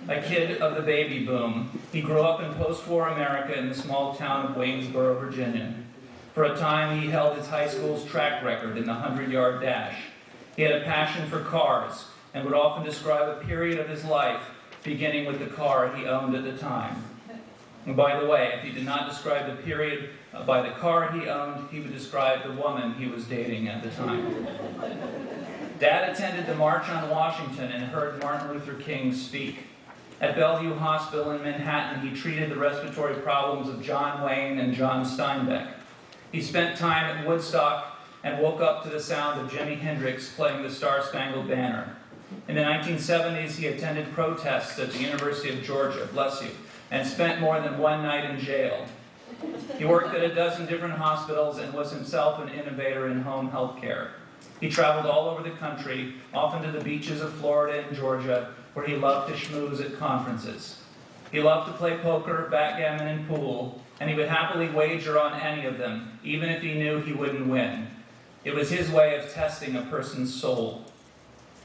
a kid of the baby boom, he grew up in post-war America in the small town of Waynesboro, Virginia. For a time, he held his high school's track record in the 100-yard dash. He had a passion for cars and would often describe a period of his life beginning with the car he owned at the time. And by the way, if he did not describe the period by the car he owned, he would describe the woman he was dating at the time. Dad attended the March on Washington and heard Martin Luther King speak. At Bellevue Hospital in Manhattan, he treated the respiratory problems of John Wayne and John Steinbeck. He spent time at Woodstock and woke up to the sound of Jimi Hendrix playing the Star-Spangled Banner. In the 1970s, he attended protests at the University of Georgia, bless you, and spent more than one night in jail. He worked at a dozen different hospitals and was himself an innovator in home health care. He traveled all over the country, often to the beaches of Florida and Georgia, where he loved to schmooze at conferences. He loved to play poker, backgammon, and pool, and he would happily wager on any of them, even if he knew he wouldn't win. It was his way of testing a person's soul.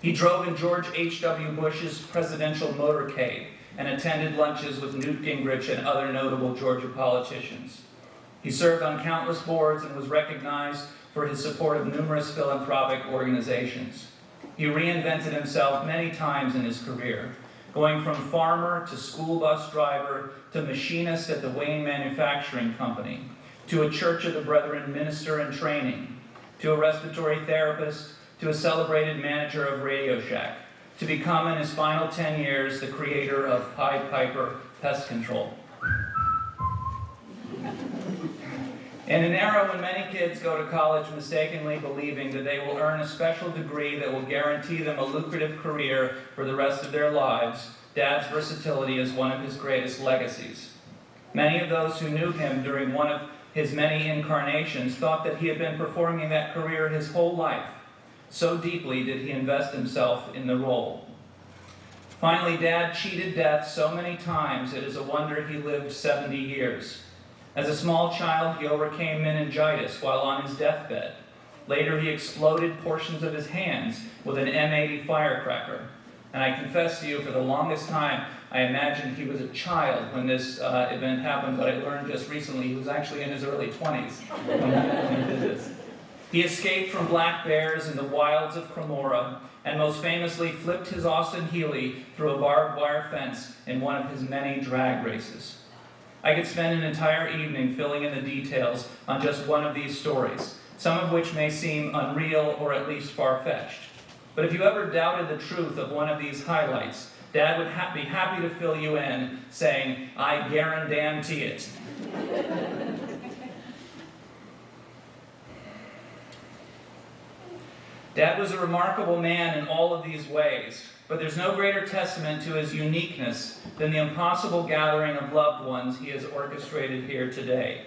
He drove in George H.W. Bush's presidential motorcade and attended lunches with Newt Gingrich and other notable Georgia politicians. He served on countless boards and was recognized for his support of numerous philanthropic organizations. He reinvented himself many times in his career, going from farmer to school bus driver to machinist at the Wayne Manufacturing Company, to a Church of the Brethren minister in training, to a respiratory therapist, to a celebrated manager of Radio Shack, to become in his final 10 years the creator of Pied Piper Pest Control. In an era when many kids go to college mistakenly believing that they will earn a special degree that will guarantee them a lucrative career for the rest of their lives, Dad's versatility is one of his greatest legacies. Many of those who knew him during one of his many incarnations thought that he had been performing that career his whole life. So deeply did he invest himself in the role. Finally, Dad cheated death so many times it is a wonder he lived 70 years. As a small child, he overcame meningitis while on his deathbed. Later, he exploded portions of his hands with an M80 firecracker. And I confess to you, for the longest time, I imagined he was a child when this event happened, but I learned just recently he was actually in his early 20s when he did this. He escaped from black bears in the wilds of Cremora, and most famously flipped his Austin Healey through a barbed wire fence in one of his many drag races. I could spend an entire evening filling in the details on just one of these stories, some of which may seem unreal or at least far-fetched. But if you ever doubted the truth of one of these highlights, Dad would be happy to fill you in, saying, "I guarantee it." Dad was a remarkable man in all of these ways, but there's no greater testament to his uniqueness than the impossible gathering of loved ones he has orchestrated here today.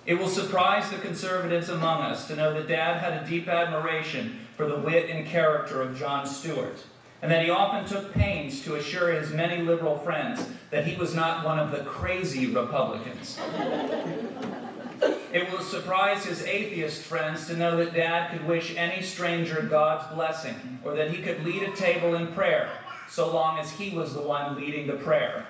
It will surprise the conservatives among us to know that Dad had a deep admiration for the wit and character of Jon Stewart, and that he often took pains to assure his many liberal friends that he was not one of the crazy Republicans. It will surprise his atheist friends to know that Dad could wish any stranger God's blessing, or that he could lead a table in prayer, so long as he was the one leading the prayer.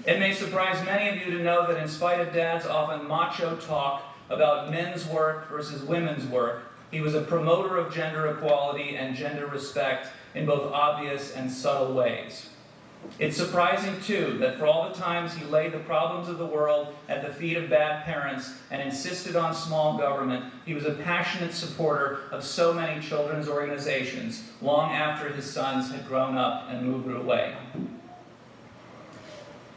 It may surprise many of you to know that in spite of Dad's often macho talk about men's work versus women's work, he was a promoter of gender equality and gender respect in both obvious and subtle ways. It's surprising, too, that for all the times he laid the problems of the world at the feet of bad parents and insisted on small government, he was a passionate supporter of so many children's organizations long after his sons had grown up and moved away.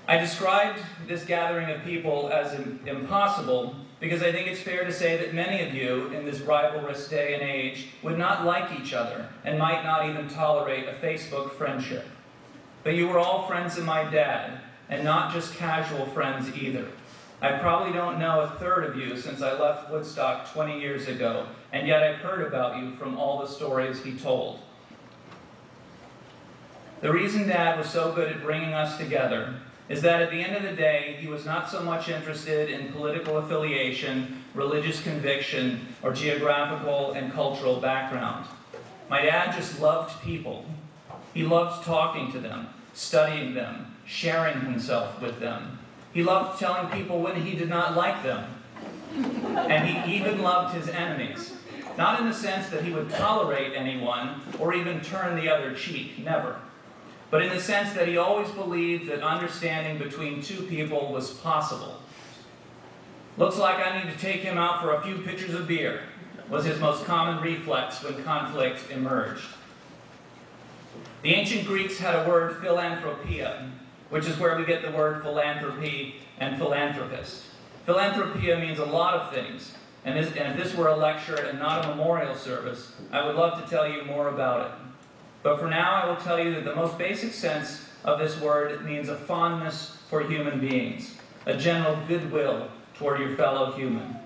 I described this gathering of people as impossible because I think it's fair to say that many of you in this rivalrous day and age would not like each other and might not even tolerate a Facebook friendship. But you were all friends of my dad, and not just casual friends either. I probably don't know a third of you since I left Woodstock 20 years ago, and yet I've heard about you from all the stories he told. The reason Dad was so good at bringing us together is that at the end of the day, he was not so much interested in political affiliation, religious conviction, or geographical and cultural background. My dad just loved people. He loved talking to them, studying them, sharing himself with them. He loved telling people when he did not like them. And he even loved his enemies. Not in the sense that he would tolerate anyone or even turn the other cheek, never. But in the sense that he always believed that understanding between two people was possible. "Looks like I need to take him out for a few pitchers of beer," was his most common reflex when conflict emerged. The ancient Greeks had a word, philanthropia, which is where we get the word philanthropy and philanthropist. Philanthropia means a lot of things, and if this were a lecture and not a memorial service, I would love to tell you more about it. But for now, I will tell you that the most basic sense of this word means a fondness for human beings, a general goodwill toward your fellow human.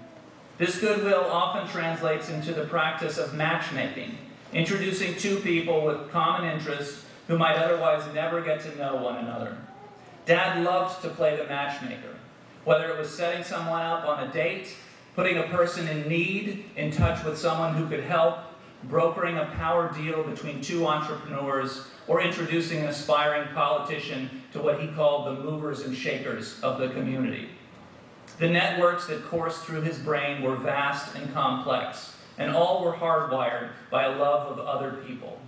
This goodwill often translates into the practice of matchmaking, introducing two people with common interests who might otherwise never get to know one another. Dad loved to play the matchmaker, whether it was setting someone up on a date, putting a person in need in touch with someone who could help, brokering a power deal between two entrepreneurs, or introducing an aspiring politician to what he called the movers and shakers of the community. The networks that coursed through his brain were vast and complex, and all were hardwired by a love of other people.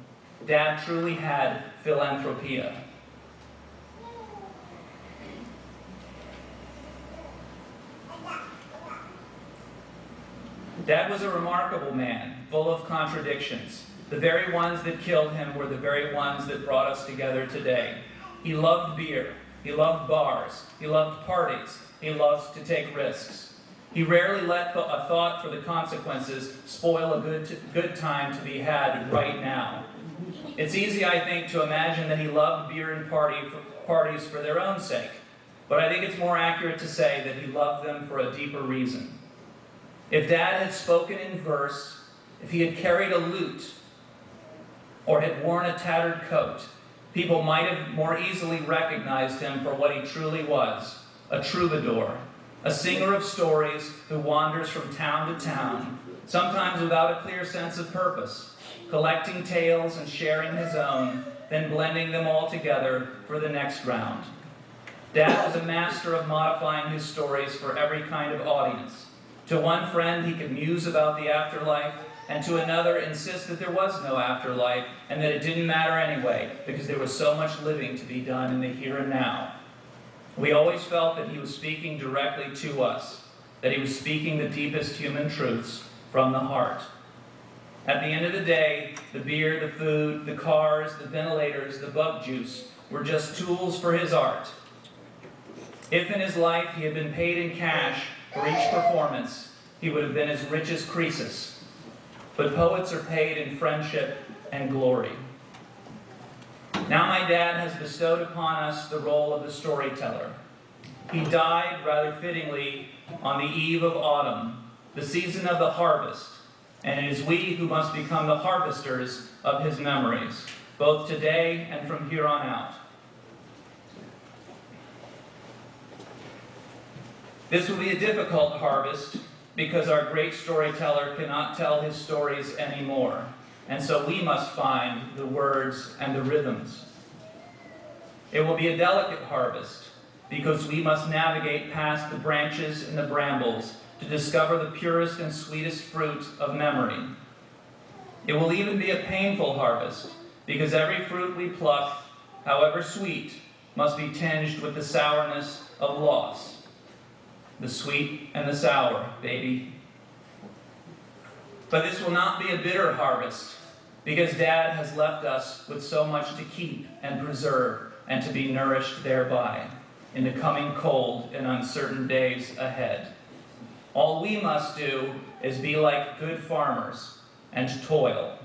Dad truly had philanthropia. Dad was a remarkable man, full of contradictions. The very ones that killed him were the very ones that brought us together today. He loved beer. He loved bars. He loved parties. He loved to take risks. He rarely let a thought for the consequences spoil a good time to be had right now. It's easy, I think, to imagine that he loved beer and parties for their own sake, but I think it's more accurate to say that he loved them for a deeper reason. If Dad had spoken in verse, if he had carried a lute, or had worn a tattered coat, people might have more easily recognized him for what he truly was, a troubadour, a singer of stories who wanders from town to town, sometimes without a clear sense of purpose, collecting tales and sharing his own, then blending them all together for the next round. Dad was a master of modifying his stories for every kind of audience. To one friend, he could muse about the afterlife, and to another, insist that there was no afterlife, and that it didn't matter anyway, because there was so much living to be done in the here and now. We always felt that he was speaking directly to us, that he was speaking the deepest human truths from the heart. At the end of the day, the beer, the food, the cars, the ventilators, the bug juice were just tools for his art. If in his life he had been paid in cash for each performance, he would have been as rich as Croesus. But poets are paid in friendship and glory. Now my dad has bestowed upon us the role of the storyteller. He died, rather fittingly, on the eve of autumn, the season of the harvest, and it is we who must become the harvesters of his memories, both today and from here on out. This will be a difficult harvest because our great storyteller cannot tell his stories anymore, and so we must find the words and the rhythms. It will be a delicate harvest because we must navigate past the branches and the brambles to discover the purest and sweetest fruit of memory. It will even be a painful harvest because every fruit we pluck, however sweet, must be tinged with the sourness of loss. The sweet and the sour, baby. But this will not be a bitter harvest, because Dad has left us with so much to keep and preserve and to be nourished thereby in the coming cold and uncertain days ahead. All we must do is be like good farmers and toil.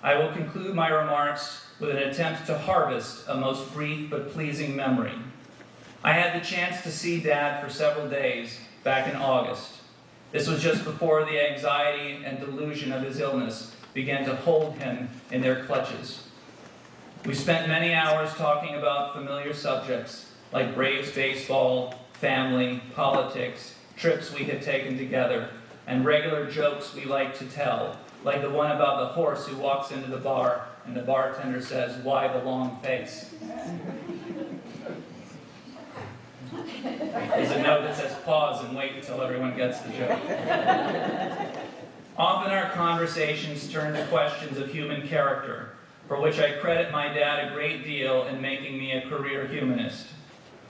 I will conclude my remarks with an attempt to harvest a most brief but pleasing memory. I had the chance to see Dad for several days back in August. This was just before the anxiety and delusion of his illness began to hold him in their clutches. We spent many hours talking about familiar subjects like Braves baseball, family, politics, trips we had taken together, and regular jokes we liked to tell, like the one about the horse who walks into the bar and the bartender says, "Why the long face?" There's a note that says, "Pause and wait until everyone gets the joke." Often our conversations turn to questions of human character, for which I credit my dad a great deal in making me a career humanist.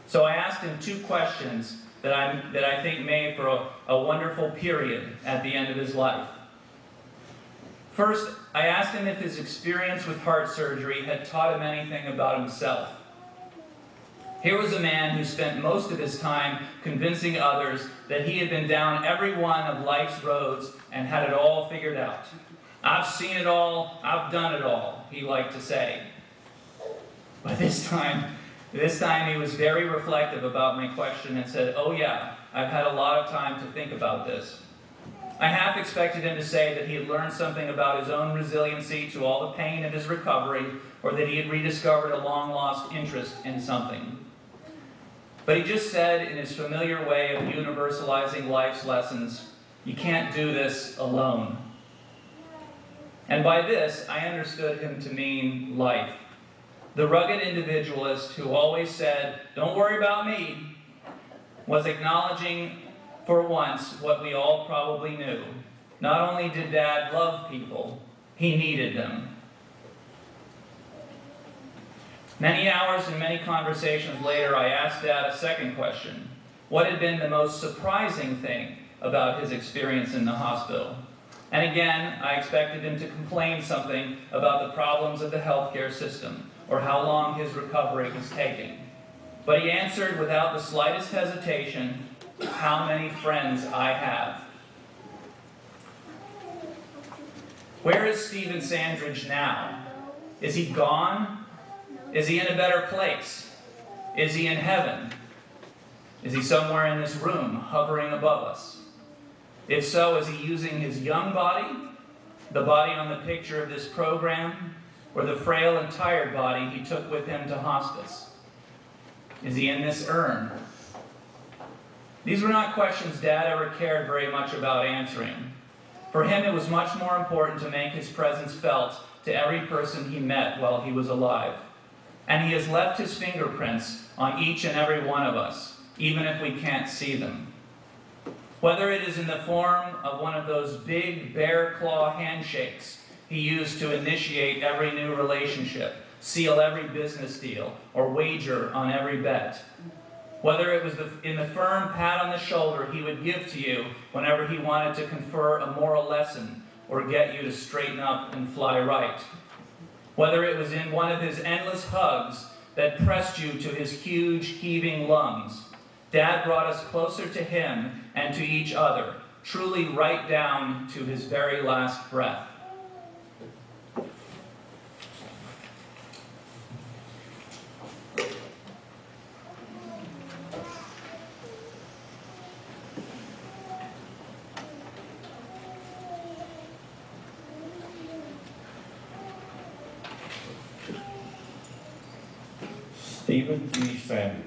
So I asked him two questions that I think made for a wonderful period at the end of his life. First, I asked him if his experience with heart surgery had taught him anything about himself. Here was a man who spent most of his time convincing others that he had been down every one of life's roads and had it all figured out. "I've seen it all, I've done it all," he liked to say. But this time he was very reflective about my question and said, "Oh yeah, I've had a lot of time to think about this." I half expected him to say that he had learned something about his own resiliency to all the pain of his recovery, or that he had rediscovered a long-lost interest in something. But he just said, in his familiar way of universalizing life's lessons, "You can't do this alone." And by this, I understood him to mean life. The rugged individualist who always said, "Don't worry about me," was acknowledging for once what we all probably knew. Not only did Dad love people, he needed them. Many hours and many conversations later, I asked Dad a second question. What had been the most surprising thing about his experience in the hospital? And again, I expected him to complain something about the problems of the healthcare system, or how long his recovery was taking. But he answered without the slightest hesitation, "How many friends I have." Where is Stephen Sandridge now? Is he gone? Is he in a better place? Is he in heaven? Is he somewhere in this room, hovering above us? If so, is he using his young body, the body on the picture of this program, or the frail and tired body he took with him to hospice? Is he in this urn? These were not questions Dad ever cared very much about answering. For him, it was much more important to make his presence felt to every person he met while he was alive. And he has left his fingerprints on each and every one of us, even if we can't see them. Whether it is in the form of one of those big bear claw handshakes he used to initiate every new relationship, seal every business deal, or wager on every bet. Whether it was in the firm pat on the shoulder he would give to you whenever he wanted to confer a moral lesson or get you to straighten up and fly right. Whether it was in one of his endless hugs that pressed you to his huge, heaving lungs, Dad brought us closer to him and to each other, truly right down to his very last breath. Stephen G. Sandridge,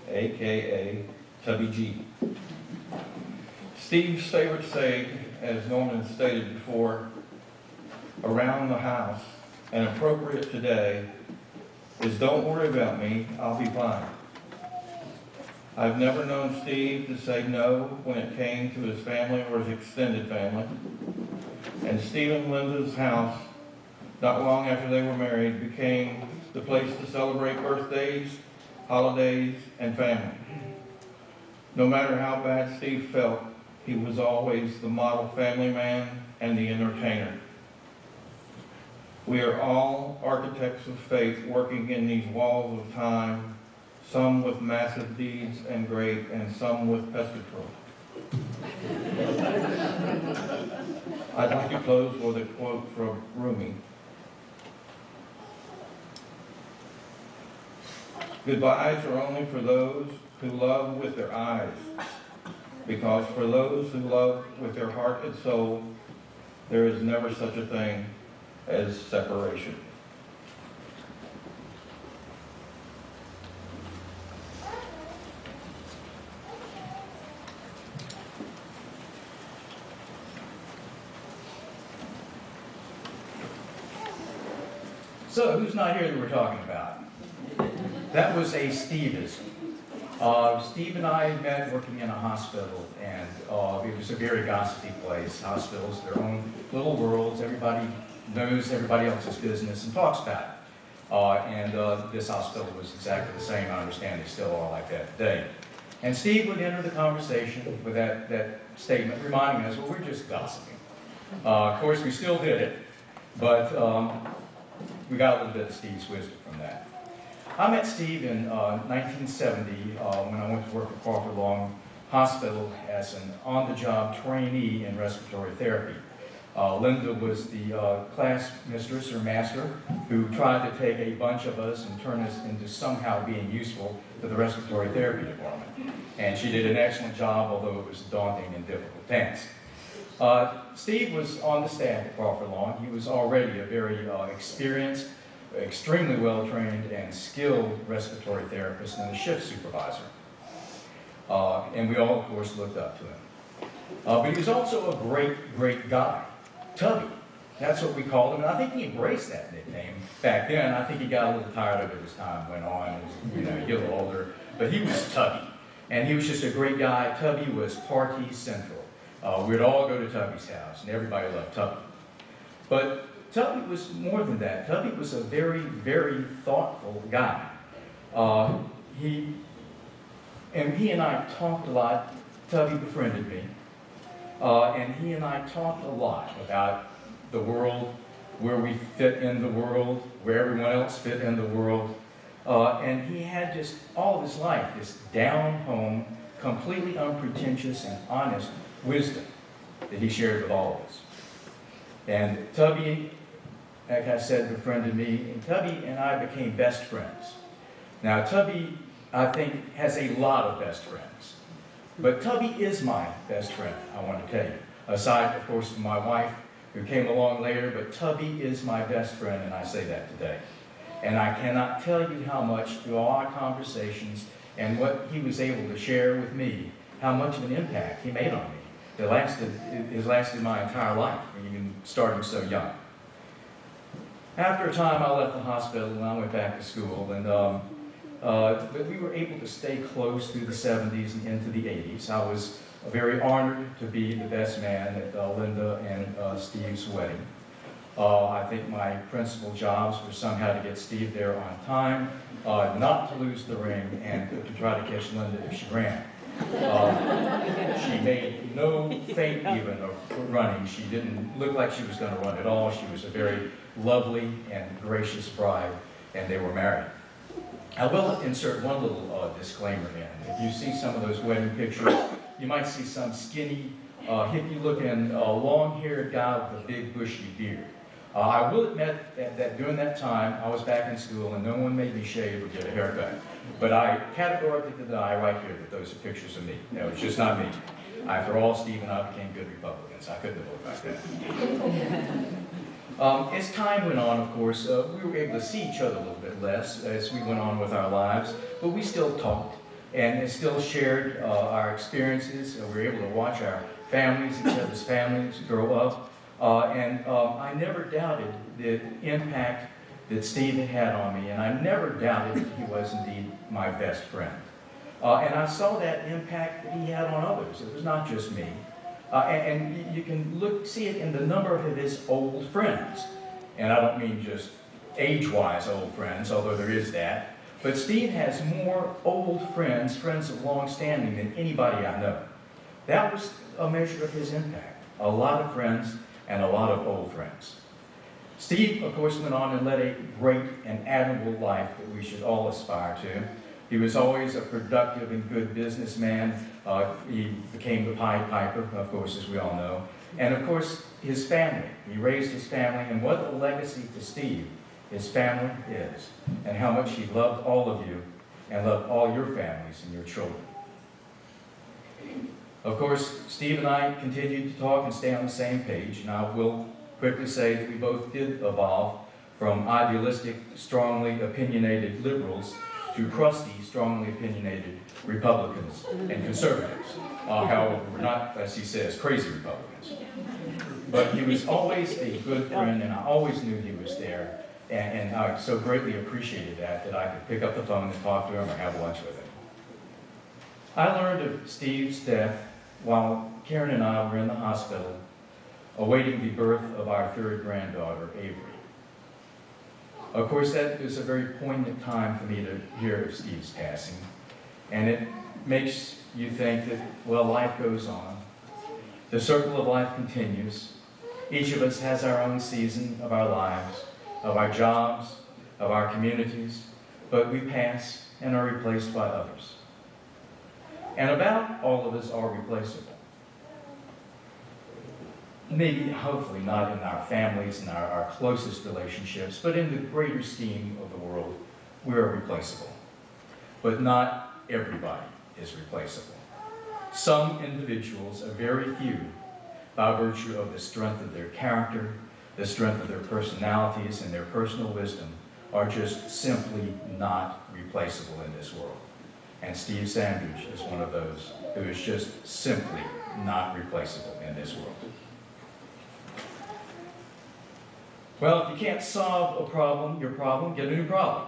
a.k.a. Tubby G. Steve's favorite saying, as Norman stated before, around the house, and appropriate today, is "Don't worry about me, I'll be fine." I've never known Steve to say no when it came to his family or his extended family. And Steve and Linda's house, not long after they were married, became the place to celebrate birthdays, holidays, and family. No matter how bad Steve felt, he was always the model family man and the entertainer. We are all architects of faith working in these walls of time, some with massive deeds and great, and some with pest control. I'd like to close with a quote from Rumi. Goodbyes are only for those who love with their eyes, because for those who love with their heart and soul, there is never such a thing as separation. So, who's not here that we're talking about? That was a Steveism. Steve and I met working in a hospital, and it was a very gossipy place. Hospitals, their own little worlds. Everybody knows everybody else's business and talks about it. This hospital was exactly the same. I understand they still are like that today. And Steve would enter the conversation with that statement, reminding us, well, we're just gossiping. Of course, we still did it, but we got a little bit of Steve's wisdom from that. I met Steve in 1970 when I went to work at Crawford Long Hospital as an on-the-job trainee in respiratory therapy. Linda was the class mistress or master who tried to take a bunch of us and turn us into somehow being useful to the respiratory therapy department. And she did an excellent job, although it was a daunting and difficult task. Steve was on the staff at Crawford Long. He was already a very experienced, extremely well-trained and skilled respiratory therapist and a shift supervisor. And we all, of course, looked up to him. But he was also a great, great guy. Tubby. That's what we called him. And I think he embraced that nickname back then. I think he got a little tired of it as time went on. You know, he got a little older. But he was Tubby. And he was just a great guy. Tubby was party central. We'd all go to Tubby's house, and everybody loved Tubby. But Tubby was more than that. Tubby was a very, very thoughtful guy. He and I talked a lot. Tubby befriended me. And he and I talked a lot about the world, where we fit in the world, where everyone else fit in the world. And he had just all of his life, this down-home, completely unpretentious and honest wisdom that he shared with all of us. And Tubby, like I said, befriended me, and Tubby and I became best friends. Now, Tubby, I think, has a lot of best friends. But Tubby is my best friend, I want to tell you. Aside, of course, from my wife, who came along later, but Tubby is my best friend, and I say that today. And I cannot tell you how much, through all our conversations and what he was able to share with me, how much of an impact he made on me. It has lasted my entire life, even starting so young. After a time, I left the hospital and I went back to school, and but we were able to stay close through the 70s and into the 80s. I was very honored to be the best man at Linda and Steve's wedding. I think my principal jobs were somehow to get Steve there on time, not to lose the ring, and to try to catch Linda if she ran. She made no feint even of running. She didn't look like she was going to run at all. She was a very lovely and gracious bride, and they were married. I will insert one little disclaimer in. If you see some of those wedding pictures, you might see some skinny, hippie-looking, long-haired guy with a big, bushy beard. I will admit that during that time, I was back in school and no one made me shave or get a haircut. But I categorically deny right here that those are pictures of me. No, it's just not me. After all, Steve and I became good Republicans. I couldn't have looked like that. As time went on, of course, we were able to see each other a little bit less as we went on with our lives, but we still talked and still shared our experiences. We were able to watch our families, each other's families, grow up. I never doubted the impact that Steve had on me, and I never doubted that he was indeed my best friend. And I saw that impact that he had on others. It was not just me. And you can see it in the number of his old friends. And I don't mean just age-wise old friends, although there is that. But Steve has more old friends, friends of long standing, than anybody I know. That was a measure of his impact. A lot of friends and a lot of old friends. Steve, of course, went on and led a great and admirable life that we should all aspire to. He was always a productive and good businessman. He became the Pied Piper, of course, as we all know. And of course, his family. He raised his family, and what a legacy to Steve his family is, and how much he loved all of you and loved all your families and your children. Of course, Steve and I continued to talk and stay on the same page, and I will quickly say that we both did evolve from idealistic, strongly opinionated liberals to crusty, strongly opinionated Republicans and conservatives. However, we're not, as he says, crazy Republicans. But he was always a good friend, and I always knew he was there. And I so greatly appreciated that I could pick up the phone and talk to him or have lunch with him. I learned of Steve's death while Karen and I were in the hospital awaiting the birth of our third granddaughter, Avery. Of course, that was a very poignant time for me to hear of Steve's passing, and it makes you think that, well, life goes on. The circle of life continues. Each of us has our own season of our lives, of our jobs, of our communities, but we pass and are replaced by others. And about all of us are replaceable. Maybe, hopefully, not in our families and our closest relationships, but in the greater scheme of the world, we're replaceable. But not everybody is replaceable. Some individuals, a very few, by virtue of the strength of their character, the strength of their personalities, and their personal wisdom, are just simply not replaceable in this world. And Steve Sandridge is one of those who is just simply not replaceable in this world. Well, if you can't solve your problem, get a new problem.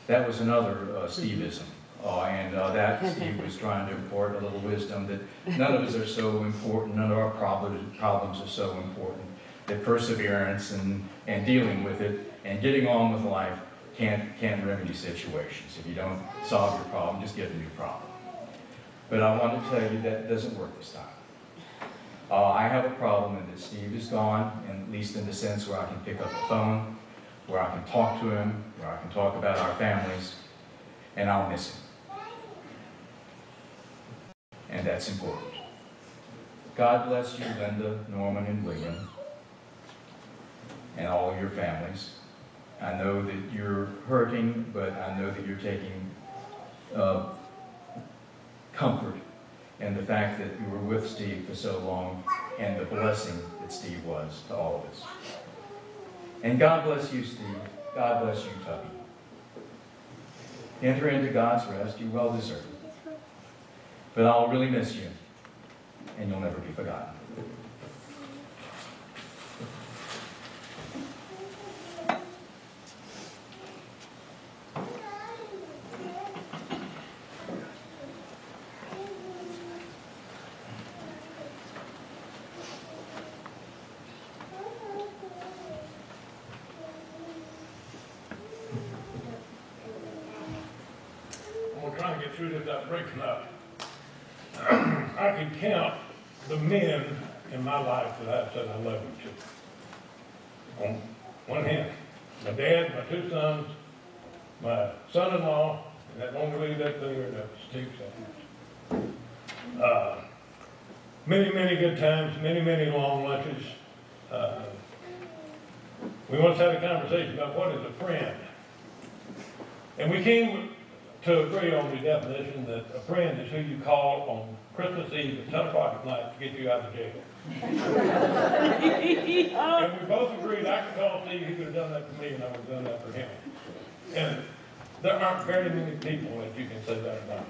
That was another Steveism. And that Steve was trying to impart a little wisdom that none of us are so important, none of our problems are so important, that perseverance and dealing with it and getting on with life can't remedy situations. If you don't solve your problem, just get a new problem. But I want to tell you that doesn't work this time. I have a problem in that Steve is gone, at least in the sense where I can pick up the phone, where I can talk to him, where I can talk about our families, and I'll miss him. And that's important. God bless you, Linda, Norman, and William, and all your families. I know that you're hurting, but I know that you're taking comfort in the fact that you were with Steve for so long and the blessing that Steve was to all of us. And God bless you, Steve. God bless you, Tubby. Enter into God's rest. You well deserve it. But I'll really miss you, and you'll never be forgotten. I'm trying to get through this without breaking up. I can count the men in my life that I've said I love you to. On one hand, my dad, my two sons, my son-in-law, and that won't leave that there, that Steve Sandridge. Many, many good times, many, many long lunches. We once had a conversation about what is a friend. And we came to agree on the definition that a friend is who you call on Christmas Eve at 10 o'clock at night to get you out of jail. And we both agreed I could call Steve, he could have done that for me, and I would have done that for him. And there aren't very many people that you can say that about.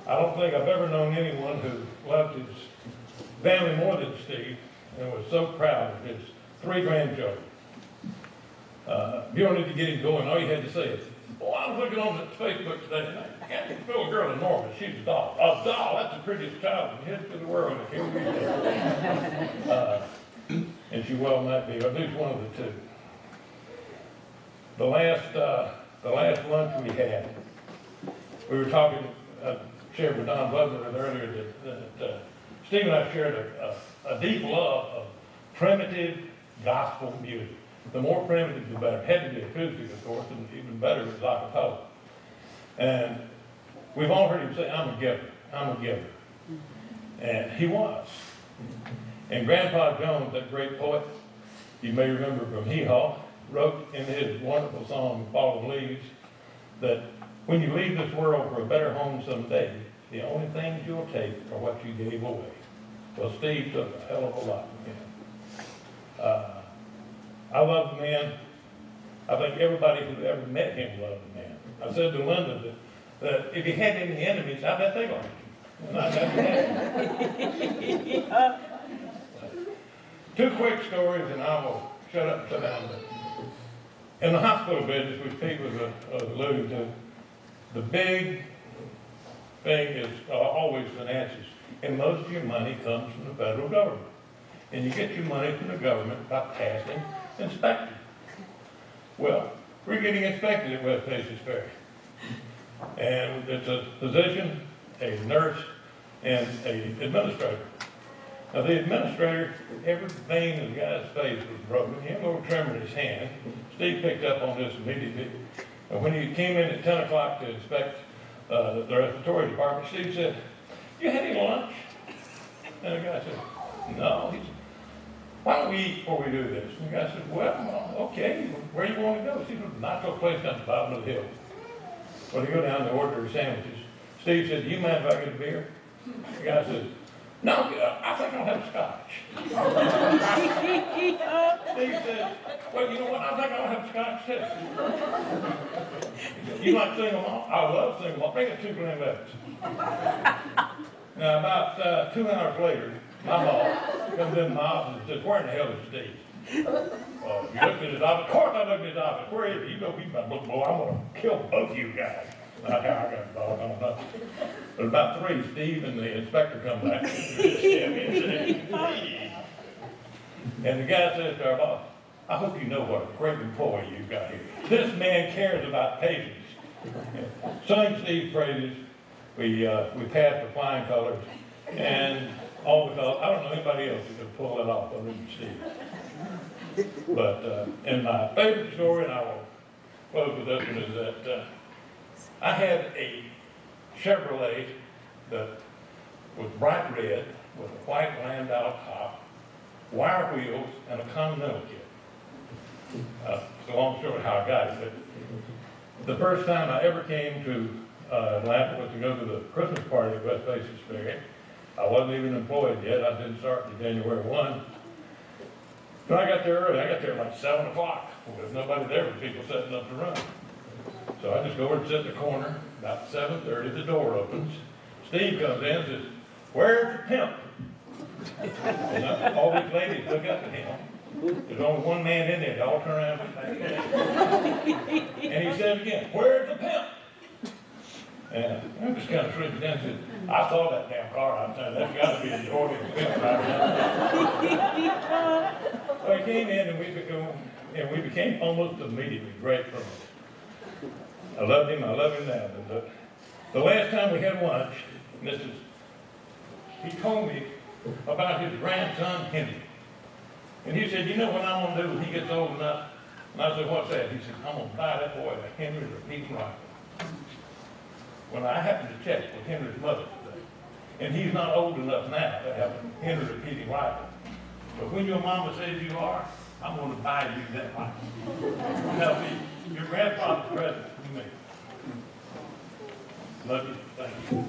I don't think I've ever known anyone who loved his family more than Steve and was so proud of his 3 grandchildren. You don't need to get him going. All you had to say is, "Oh, I was looking on Facebook today, and I got this little girl in Norman. She's a doll. A doll? That's the prettiest child in the history of the world. I can't believe that." And she well might be, or at least one of the two. The last lunch we had, we were talking, shared with Don Butler earlier that Steve and I shared a deep love of primitive gospel music. The more primitive, the better. It had to be acoustic, of course, and even better was a cappella. And we've all heard him say, "I'm a giver, I'm a giver." And he was. And Grandpa Jones, that great poet, you may remember from Hee Haw, wrote in his wonderful song, "Fallen Leaves," that when you leave this world for a better home someday, the only things you'll take are what you gave away. Well, Steve took a hell of a lot from him. I love the man. I think everybody who ever met him loved the man. I said to Linda that if he had any enemies, I bet they liked him. And I bet they had. 2 quick stories, and I will shut up and sit down. In the hospital business, which Pete was alluding to, the big thing is always finances. And most of your money comes from the federal government. And you get your money from the government by passing inspection. Well, we're getting inspected at West Paces Ferry. And it's a physician, a nurse, and an administrator. Now the administrator, every vein in the guy's face was broken. He had a little tremor in his hand. Steve picked up on this immediately. And when he came in at 10 o'clock to inspect the respiratory department, Steve said, "You had any lunch?" And the guy said, "No." He said, "Why don't we eat before we do this?" And the guy said, "Well, okay, where you want to go?" Steve said, "Not to a place down the bottom of the hill." Well, they go down and order their sandwiches. Steve said, "Do you mind if I get a beer?" The guy said, "No, I think I'll have scotch." Steve said, "Well, you know what, I think I'll have scotch too." He said, "You like single malt?" "I love single malt. Bring it 2 Glenlivets." Now, about 2 hours later, my boss comes in my office and says, "Where in the hell is Steve?" You looked at his office. Of course I looked at his office. "Where is he?" "You know, he's about to look, boy, I'm going to kill both of you guys." I got a dog, I don't know. But about 3, Steve and the inspector come back. And the guy says to our boss, "I hope you know what a great employee you've got here. This man cares about patients." Sung Steve's praises. We passed the flying colors. And all because, I don't know anybody else who could pull that off other than Steve. But and my favorite story, and I will close with this one, is that I had a Chevrolet that was bright red with a white Landau top, wire wheels, and a Continental kit. It's a long story how I got it, but the first time I ever came to Atlanta was to go to the Christmas party at West Paces Ferry. I wasn't even employed yet. I didn't start until January 1. But I got there early. I got there like 7 o'clock. Well, there's nobody there but people setting up to run. So I just go over and sit in the corner. About 7:30, the door opens. Steve comes in and says, "Where's the pimp?" And all these ladies look up at him. There's only one man in there. They all turn around and look back. And he says again, "Where's the pimp?" And I just kind of shrinking down and said, "I saw that damn car out there. That's got to be the ordinary pimp right now." So he came in and we became almost immediately great friends. I loved him now. But the last time we had lunch, he told me about his grandson, Henry. And he said, "You know what I'm going to do when he gets old enough?" And I said, "What's that?" He said, "I'm going to buy that boy a Henry repeating rifle." Well, I happened to check with Henry's mother today. And he's not old enough now to have a Henry repeating rifle. But when your mama says you are, I'm going to buy you that rifle. Now, your grandfather's present to me. Love you. Thank you.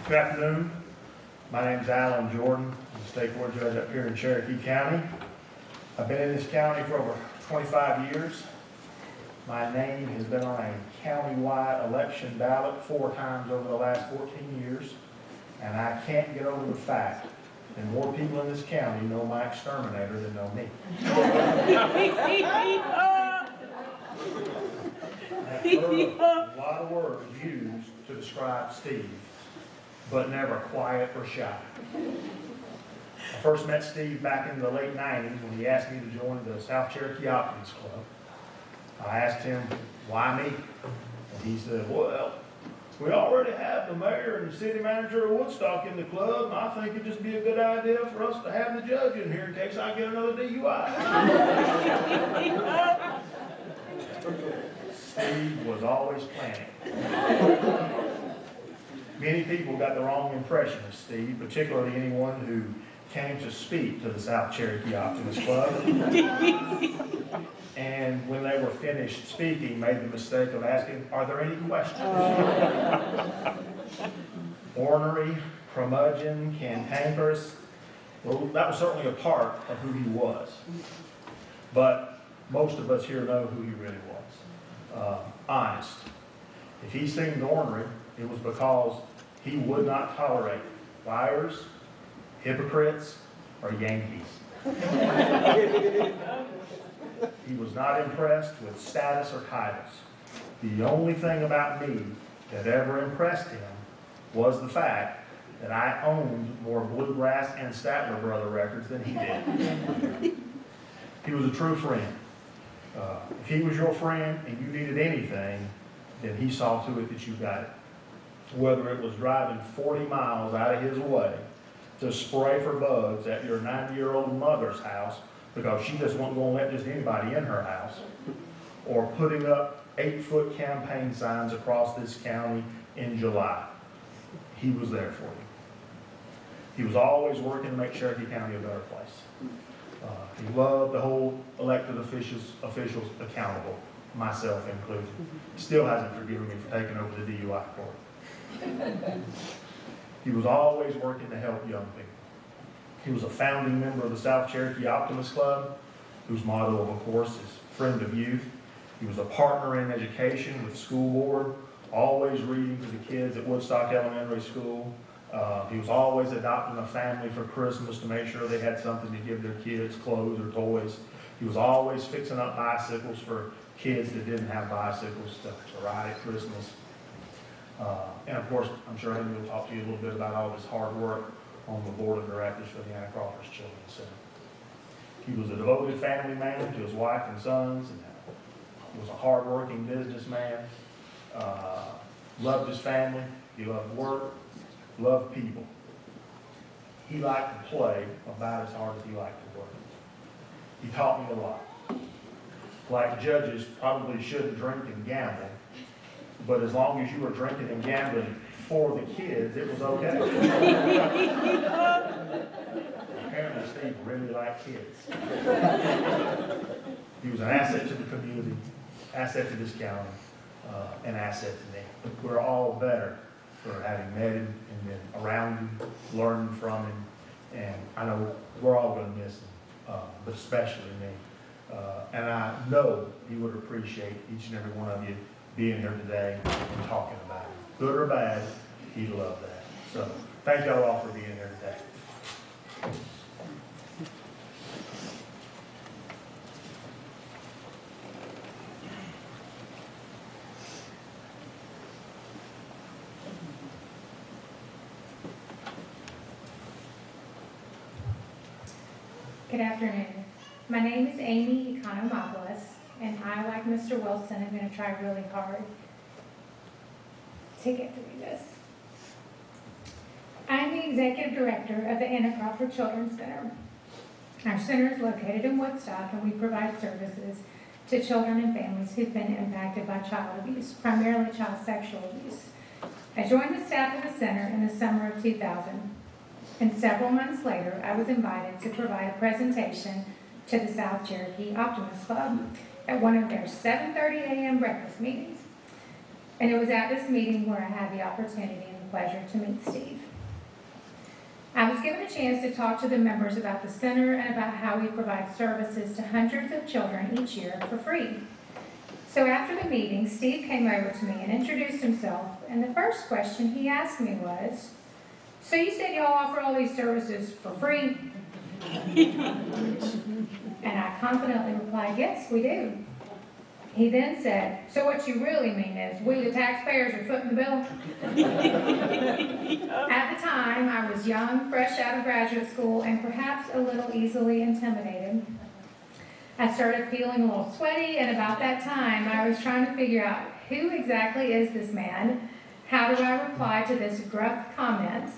Good afternoon. My name is Alan Jordan. I'm the state court judge up here in Cherokee County. I've been in this county for over 25 years. My name has been on a county-wide election ballot 4 times over the last 14 years. And I can't get over the fact that more people in this county know my exterminator than know me. I've heard a lot of words used to describe Steve, but never quiet or shy. I first met Steve back in the late 90s when he asked me to join the South Cherokee Optimist Club. I asked him, "Why me?" And he said, "Well, we already have the mayor and the city manager of Woodstock in the club, and I think it'd just be a good idea for us to have the judge in here in case I get another DUI. Steve was always planning. Many people got the wrong impression of Steve, particularly anyone who came to speak to the South Cherokee Optimist Club. And when they were finished speaking, made the mistake of asking, "Are there any questions?" Ornery, curmudgeon, cantankerous. Well, that was certainly a part of who he was. But most of us here know who he really was. Honest. If he seemed ornery, it was because he would not tolerate liars, hypocrites, or Yankees. He was not impressed with status or titles. The only thing about me that ever impressed him was the fact that I owned more Bluegrass and Statler Brother records than he did. He was a true friend. If he was your friend and you needed anything, then he saw to it that you got it. Whether it was driving 40 miles out of his way to spray for bugs at your 90-year-old mother's house because she just wasn't going to let just anybody in her house, or putting up 8-foot campaign signs across this county in July, he was there for you. He was always working to make Cherokee County a better place. He loved to hold elected officials accountable, myself included. He still hasn't forgiven me for taking over the DUI court. He was always working to help young people. He was a founding member of the South Cherokee Optimist Club, whose motto, of course, is friend of youth. He was a partner in education with the school board, always reading to the kids at Woodstock Elementary School. He was always adopting a family for Christmas to make sure they had something to give their kids, clothes or toys. He was always fixing up bicycles for kids that didn't have bicycles to ride at Christmas. And of course, I'm sure Amy will talk to you a little bit about all his hard work on the board of directors for the Anna Crawford's Children's Center. He was a devoted family man to his wife and sons, and he was a hard-working businessman, loved his family, he loved work, loved people. He liked to play about as hard as he liked to work. He taught me a lot. Like judges probably shouldn't drink and gamble, but as long as you were drinking and gambling for the kids, it was okay. Apparently Steve really liked kids. He was an asset to the community, asset to this county, an asset to me. We're all better for having met him and been around him, learning from him, and I know we're all going to miss him, but especially me. And I know he would appreciate each and every one of you being here today and talking about him. Good or bad, he'd love that. So thank y'all all for being here today. Good afternoon. My name is Amy Economopoulos, and I, like Mr. Wilson, am going to try really hard to get through this. I'm the Executive Director of the Anna Crawford Children's Center. Our center is located in Woodstock, and we provide services to children and families who've been impacted by child abuse, primarily child sexual abuse. I joined the staff of the center in the summer of 2000. And several months later, I was invited to provide a presentation to the South Cherokee Optimist Club at one of their 7:30 a.m. breakfast meetings. And it was at this meeting where I had the opportunity and the pleasure to meet Steve. I was given a chance to talk to the members about the center and about how we provide services to hundreds of children each year for free. So after the meeting, Steve came over to me and introduced himself, and the first question he asked me was, "So you said y'all offer all these services for free?" And I confidently replied, "Yes, we do." He then said, "So what you really mean is we the taxpayers are footing the bill?" At the time, I was young, fresh out of graduate school, and perhaps a little easily intimidated. I started feeling a little sweaty, and about that time, I was trying to figure out who exactly is this man? How do I reply to this gruff comment?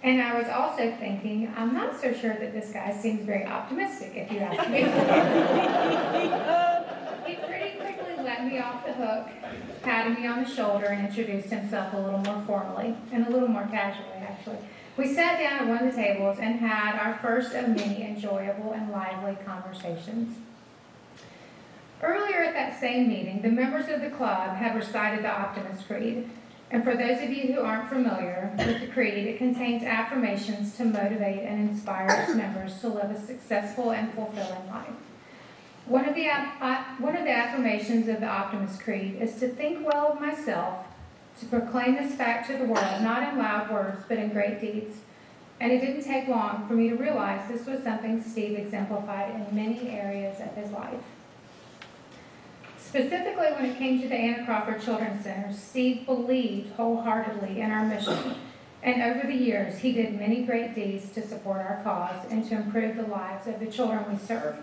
And I was also thinking, I'm not so sure that this guy seems very optimistic, if you ask me. He pretty quickly let me off the hook, patted me on the shoulder, and introduced himself a little more formally, and a little more casually, actually. We sat down at one of the tables and had our first of many enjoyable and lively conversations. Earlier at that same meeting, the members of the club had recited the Optimist Creed. And for those of you who aren't familiar with the creed, it contains affirmations to motivate and inspire its members to live a successful and fulfilling life. One of the affirmations of the Optimist Creed is to think well of myself, to proclaim this fact to the world, not in loud words, but in great deeds. And it didn't take long for me to realize this was something Steve exemplified in many areas of his life. Specifically, when it came to the Anna Crawford Children's Center, Steve believed wholeheartedly in our mission. And over the years, he did many great deeds to support our cause and to improve the lives of the children we serve.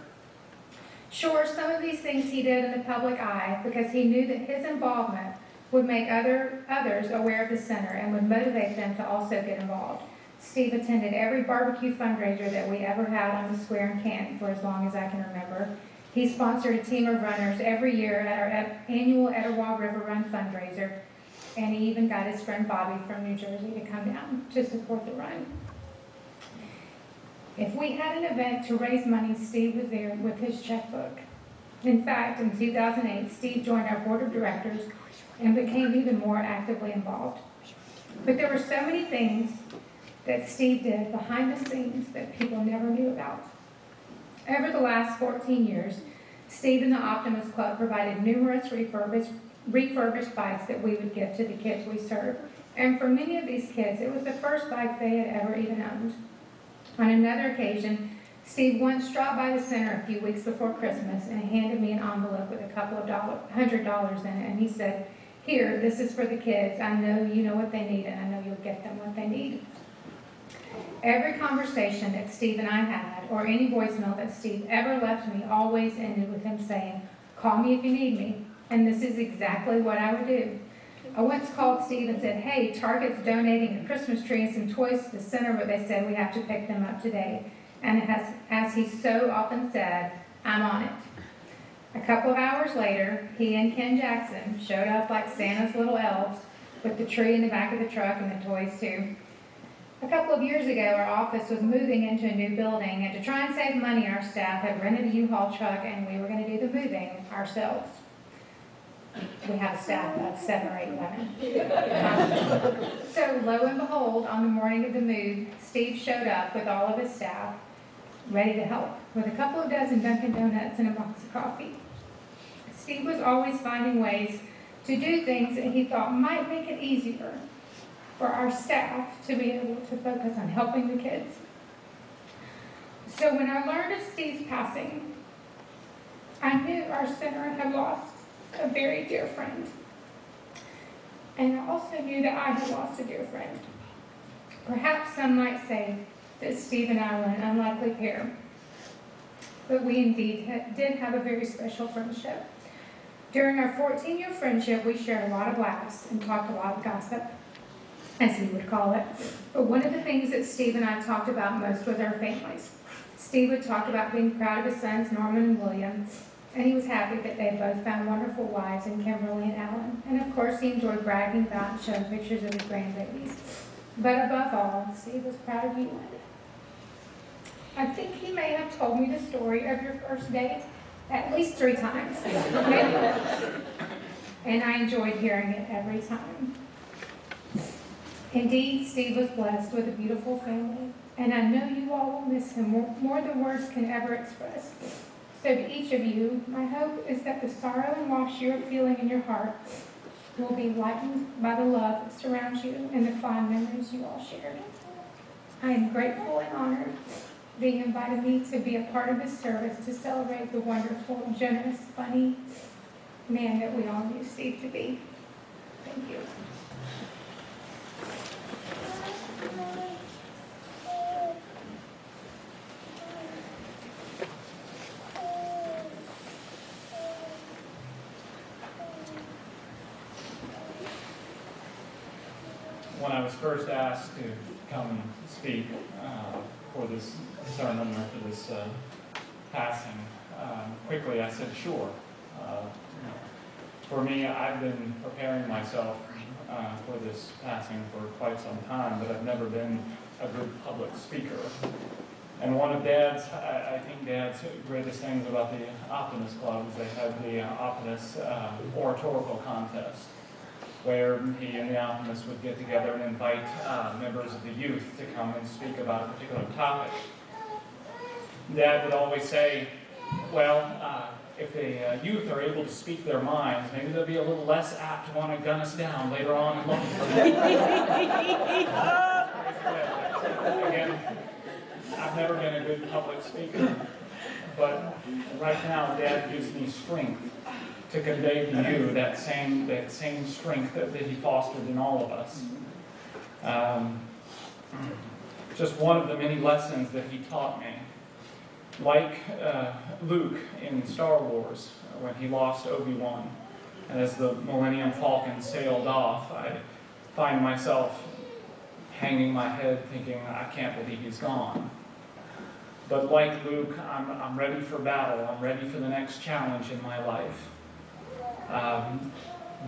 Sure, some of these things he did in the public eye because he knew that his involvement would make others aware of the center and would motivate them to also get involved. Steve attended every barbecue fundraiser that we ever had on the square in Canton for as long as I can remember. He sponsored a team of runners every year at our annual Etowah River Run fundraiser, and he even got his friend Bobby from New Jersey to come down to support the run. If we had an event to raise money, Steve was there with his checkbook. In fact, in 2008, Steve joined our board of directors and became even more actively involved. But there were so many things that Steve did behind the scenes that people never knew about. Over the last 14 years, Steve and the Optimist Club provided numerous refurbished bikes that we would give to the kids we serve. And for many of these kids, it was the first bike they had ever even owned. On another occasion, Steve once dropped by the center a few weeks before Christmas and handed me an envelope with a couple of $100 in it, and he said, "Here, this is for the kids. I know you know what they need, and I know you'll get them what they need." Every conversation that Steve and I had, or any voicemail that Steve ever left me, always ended with him saying, "Call me if you need me." And this is exactly what I would do. I once called Steve and said, "Hey, Target's donating a Christmas tree and some toys to the center, but they said we have to pick them up today." And as he so often said, "I'm on it." A couple of hours later, he and Ken Jackson showed up like Santa's little elves with the tree in the back of the truck and the toys too. A couple of years ago, our office was moving into a new building, and to try and save money, our staff had rented a U-Haul truck, and we were going to do the moving ourselves. We have a staff of 7 or 8 women. So lo and behold, on the morning of the move, Steve showed up with all of his staff, ready to help, with a couple of dozen Dunkin' Donuts and a box of coffee. Steve was always finding ways to do things that he thought might make it easier for our staff to be able to focus on helping the kids. So when I learned of Steve's passing, I knew our center had lost a very dear friend. And I also knew that I had lost a dear friend. Perhaps some might say that Steve and I were an unlikely pair, but we indeed did have a very special friendship. During our 14-year friendship, we shared a lot of laughs and talked a lot of gossip, as we would call it. But one of the things that Steve and I talked about most was our families. Steve would talk about being proud of his sons, Norman and William, and he was happy that they both found wonderful wives in Kimberly and Ellen. And of course, he enjoyed bragging about and showing pictures of his grandbabies. But above all, Steve was proud of you, Linda. I think he may have told me the story of your first date at least 3 times. And I enjoyed hearing it every time. Indeed, Steve was blessed with a beautiful family, and I know you all will miss him more than words can ever express. So to each of you, my hope is that the sorrow and loss you are feeling in your heart will be lightened by the love that surrounds you and the fond memories you all shared. I am grateful and honored that you invited me to be a part of this service to celebrate the wonderful, generous, funny man that we all knew Steve to be. Thank you. When I was first asked to come and speak for this sermon or for this passing, quickly I said, sure. For me, I've been preparing myself for this passing for quite some time, but I've never been a good public speaker. And one of Dad's, I think Dad's greatest things about the Optimist Club is they had the Optimist oratorical contest, where he and the Optimists would get together and invite members of the youth to come and speak about a particular topic. Dad would always say, If the youth are able to speak their minds, maybe they'll be a little less apt to want to gun us down later on in life. Again, I've never been a good public speaker, but right now, Dad gives me strength to convey to you that same strength that he fostered in all of us. Just one of the many lessons that he taught me. Like Luke in Star Wars, when he lost Obi-Wan, and as the Millennium Falcon sailed off, I find myself hanging my head thinking, I can't believe he's gone. But like Luke, I'm ready for battle. I'm ready for the next challenge in my life.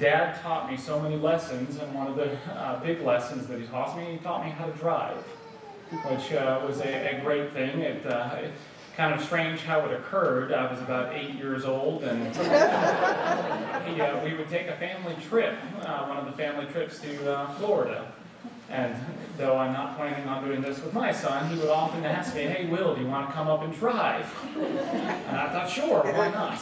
Dad taught me so many lessons, and one of the big lessons that he taught me how to drive, which was a great thing. It kind of strange how it occurred. I was about 8 years old, and we would take a family trip, one of the family trips to Florida. And though I'm not planning on doing this with my son, he would often ask me, hey, Will, do you want to come up and drive? And I thought, sure, why not?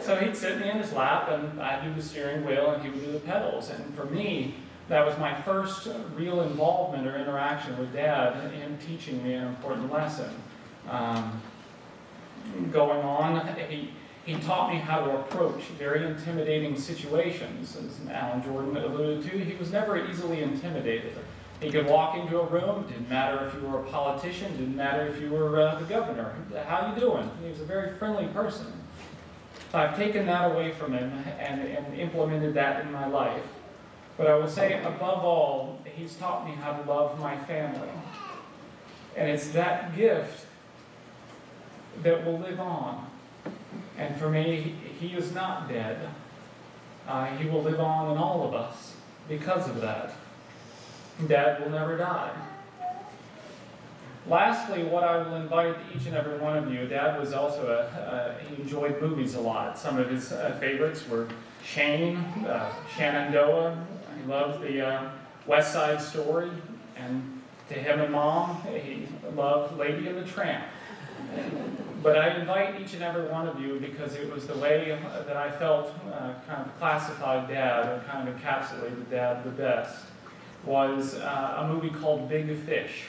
So he'd sit me in his lap, and I'd do the steering wheel, and he would do the pedals. And for me, that was my first real involvement or interaction with Dad in him teaching me an important lesson. Going on, he taught me how to approach very intimidating situations. As Alan Jordan alluded to, he was never easily intimidated. He could walk into a room, didn't matter if you were a politician, didn't matter if you were the governor. How you doing? He was a very friendly person. So I've taken that away from him and implemented that in my life. But I will say, above all, he's taught me how to love my family. And it's that gift that will live on. And for me, he is not dead. He will live on in all of us because of that. Dad will never die. Lastly, what I will invite each and every one of you, Dad was also he enjoyed movies a lot. Some of his favorites were Shenandoah. He loved the West Side Story. And to him and Mom, he loved Lady and the Tramp. But I invite each and every one of you, because it was the way that I felt kind of classified Dad, or kind of encapsulated Dad the best, was a movie called Big Fish.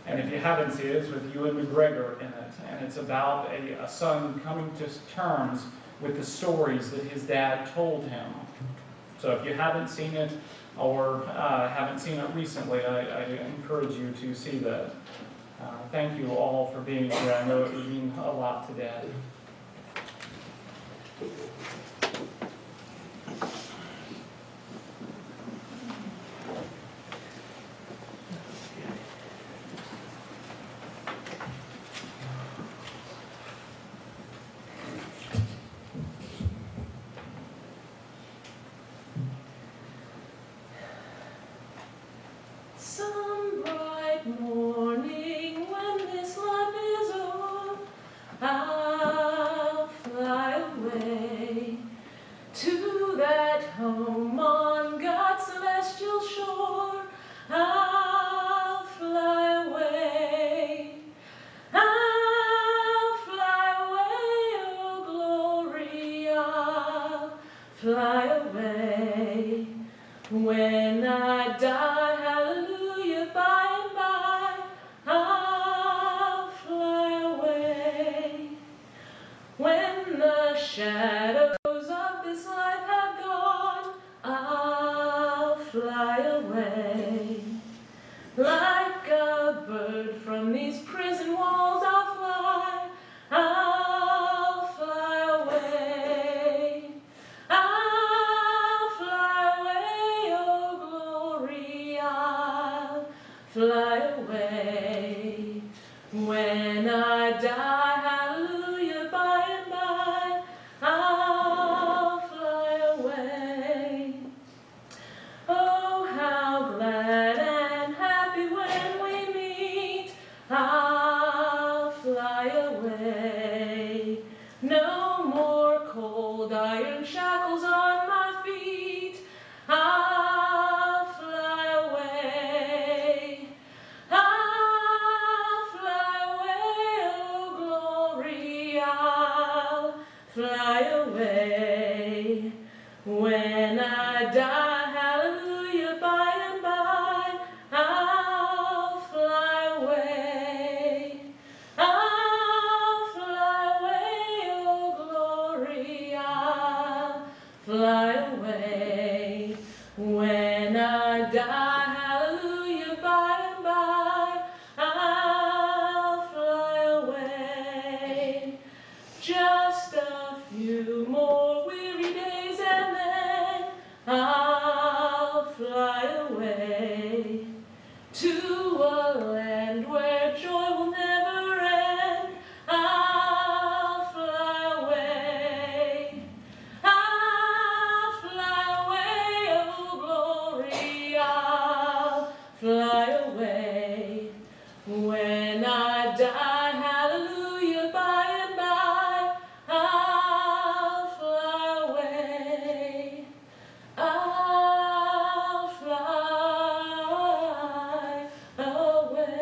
And if you haven't seen it, it's with Ewan McGregor in it. And it's about a son coming to terms with the stories that his dad told him. So if you haven't seen it, or haven't seen it recently, I encourage you to see that. Thank you all for being here. I know it would mean a lot to Dad. Some bright morning when this life is o'er, I'll fly away to that home on God's celestial shore. I'll fly away. I'll fly away, oh glory, I'll fly away. When I die, hallelujah, by and by, I'll fly away. When the shadows of this life have gone, I'll fly away. Like a bird from these prison walls, I'll fly. I'll fly away. I'll fly away, oh glory, I'll fly away. When I die, hallelujah, by and by, I'll fly away. Oh, how glad and happy when we meet, I'll fly away. No more cold iron shackles on my feet, I'll fly away. I'll fly away, oh glory, I'll fly away. When I die, hallelujah, by and by, I'll fly away. I'll fly away, oh glory, I'll fly away. When I die, hallelujah, by and by, I'll fly away. Just a few more weary days and then I'll fly away to a land where joy will never end. I'll fly away. I'll fly away, oh glory, I'll fly away. When I die, hallelujah, by and by, I'll fly away. I'll fly away.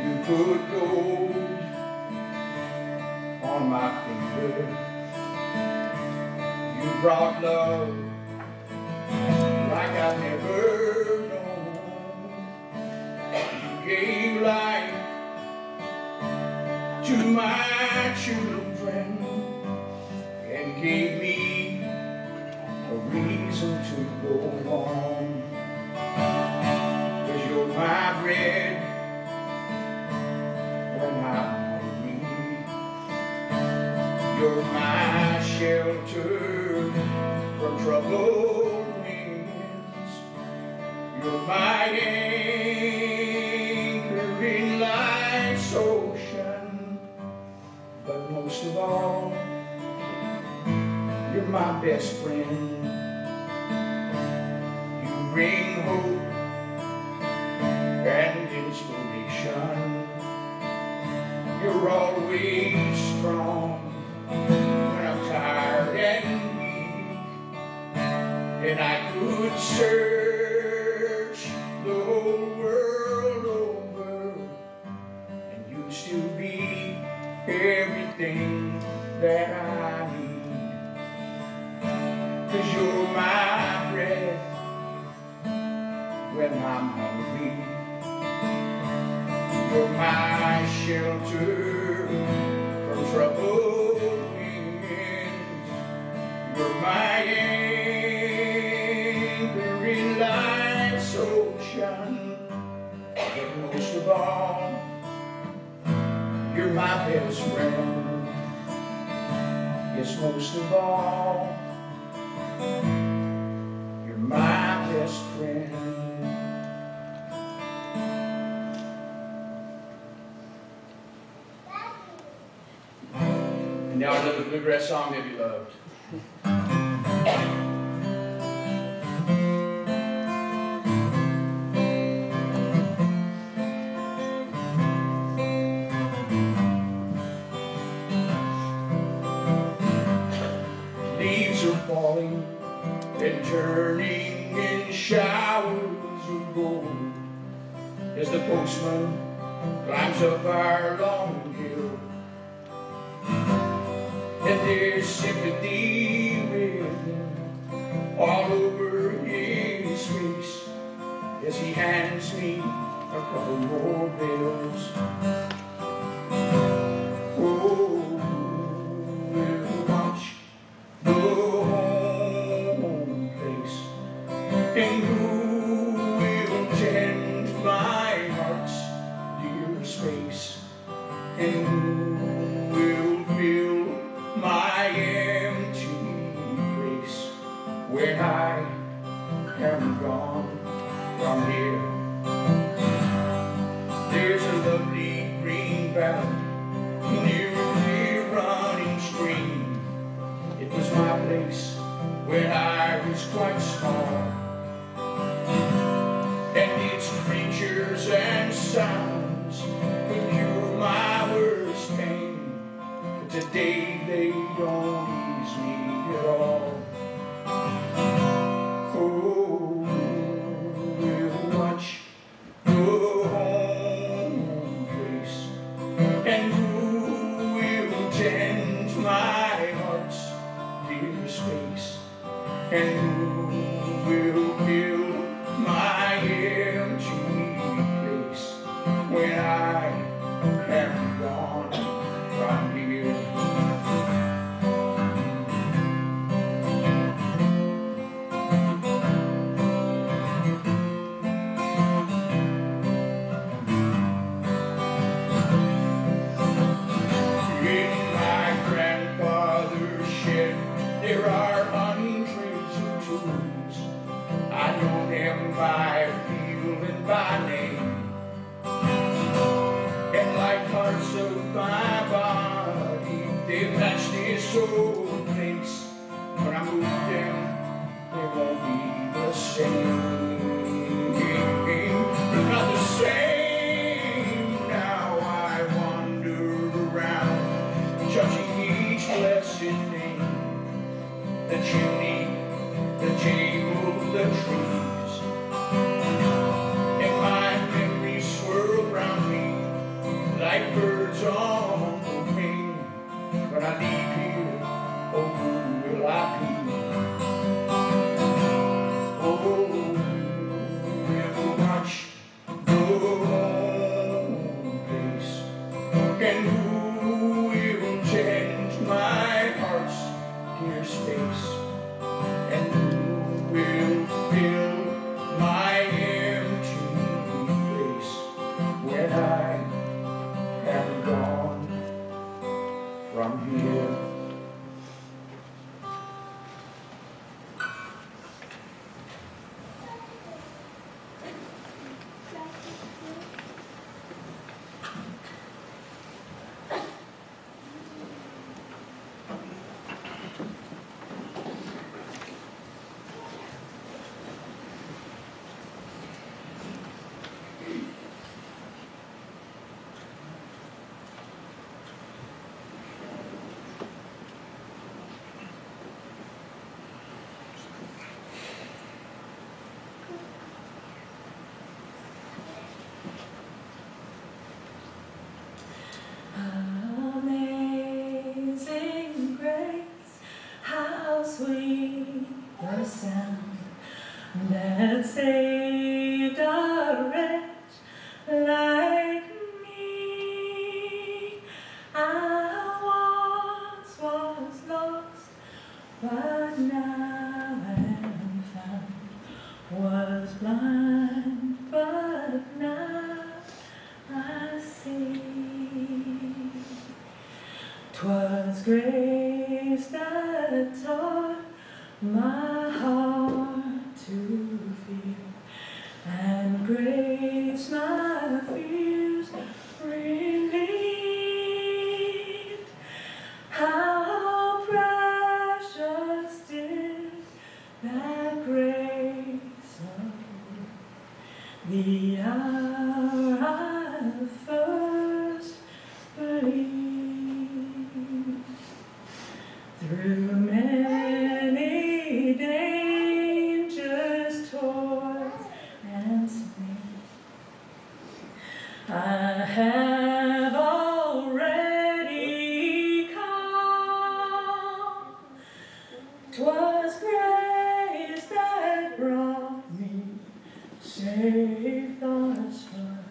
You put gold on my finger. You brought love like I've never known. You gave life to my children and gave me a reason to go on. 'Cause you're my bread when I'm hungry. You're my shelter from troubled winds. You're my anchor in life's ocean. But most of all, you're my best friend. You bring hope and inspiration. You're always strong when I'm tired and weak. And I could search the whole world over, and you'd still be everything that I need. 'Cause you're my bread when I'm hungry. You're my shelter from troubled winds. You're my anchor in life's ocean. But most of all, you're my best friend. Yes, most of all, you're my best friend. And now another bluegrass song that you loved. Leaves are falling and turning in showers of gold as the postman climbs up our long hill. And there's sympathy written all over his face as he hands me a couple more bills. Oh, we'll watch the home place, and who will tend my heart's dear space, and who will fill my empty place when I am gone from here. There's a lovely green valley near a clear running stream. It was my place when I was quite small, and its creatures and sounds them by field and by name, and like parts of my body, they match this old place. When I move them, they won't be the same. They're not the same. Now I wander around, touching each blessed name. The chimney, the table, the trees, and my memories swirl around me like birds on the wing. When I leave here, oh, who will I be? Oh, will watch the home place, and who will tend my heart's dear space, and who will fill my empty place when I am gone from here. Amazing grace, how sweet the sound that saved a wretch like me. I once was lost, but now am found. Was blind, but now I see. 'Twas grace that taught my heart to feel, and grace my fears relieved. How precious is that grace of the hour I first believed. Through many dangers, toils, and snares, I have already come. 'Twas grace that brought me safe thus far,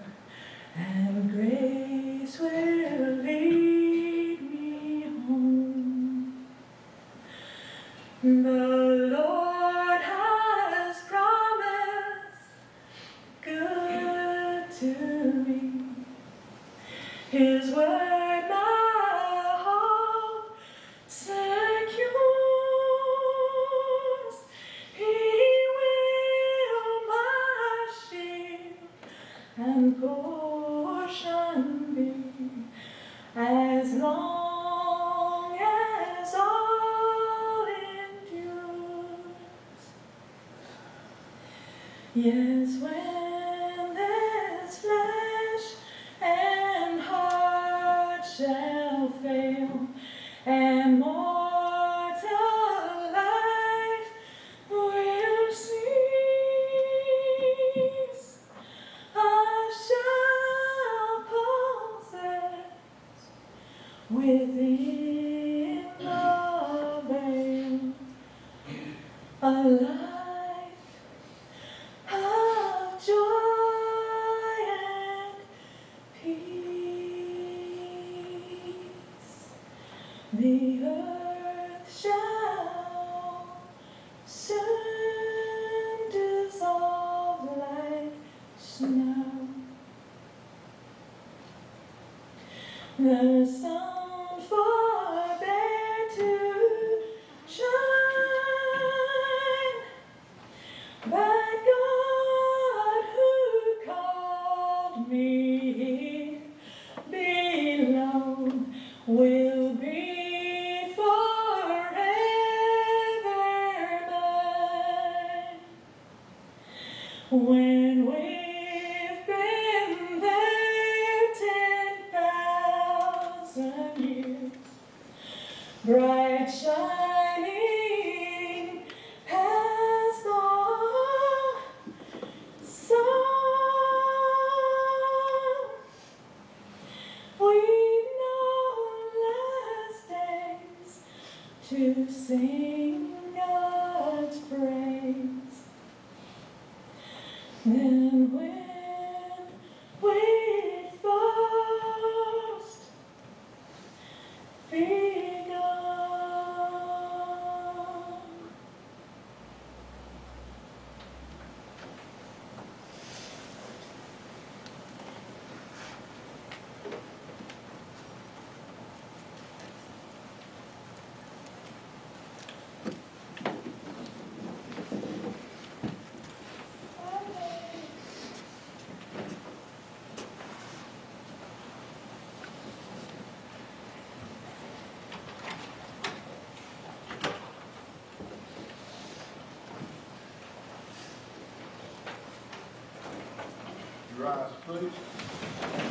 and grace will lead me home. The Lord has promised good to me. His word my hope secures. He will my shield and portion be, as long as all endures. Yes, when this flesh and heart shall fail, and mortal life will cease, I shall possess within the veil a life of joy and peace. The earth shall soon dissolve like snow. The sun forbear to shine, but God When we've been there 10,000 years, bright shining past the sun, we've no last days to sing God's praise. Then when we first begun. Your eyes, please.